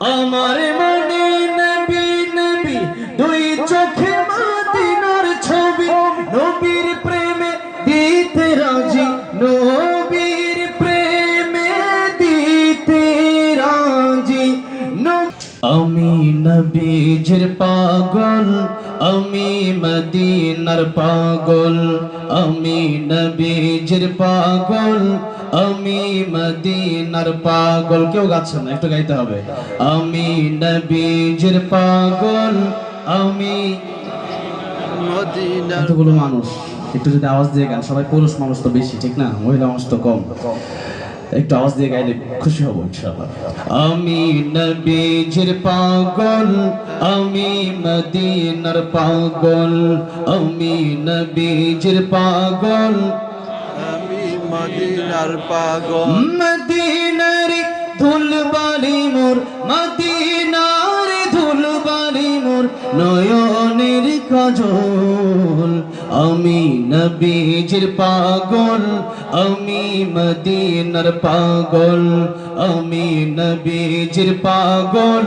আমার মনে নবী নবী দুই চোখে মদিনার ছবি নবীর প্রেমে দিতে রাজি নবীর প্রেমে দিতে রাজি আমি নবীজির পাগল আমি মদিনার পাগল আমি নবীজির পাগল আমি মদিনার পাগল কেউ গাচ্ছেন না একটু গাইতে হবে আমি নবীজির পাগল আমি মদিনার এতগুলো মানুষ একটু যদি আওয়াজ দিয়ে গান সবাই পুরুষ মানুষ তো বেশি ঠিক না মহিলা মানুষ তো কম একটু আওয়াজ দিয়ে গাইলে খুশি হব ইনশাআল্লাহ আমি নবীজির পাগল আমি মদিনার পাগল আমি নবীজির পাগল আমি মদিনার পাগল মদিনার ধুলবালি মোর মদিনার ধুলবালি মোর নয়নের কাজল আমি নবীজির পাগল আমি মদিনার পাগল আমি নবীজির পাগল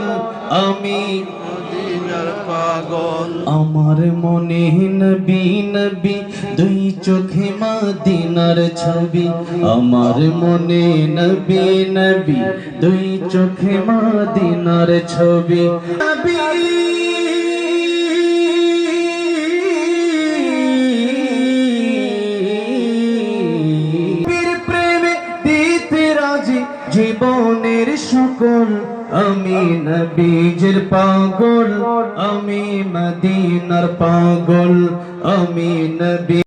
আমি মদিনার পাগল আমার মনে নবী নবী দুই চোখে মদিনার ছবি আমার মনে নবী নবী দুই চোখে মদিনার ছবি নবী জীবনের সকল আমি নবীজির পাগল আমি মদিনার পাগল আমি নবী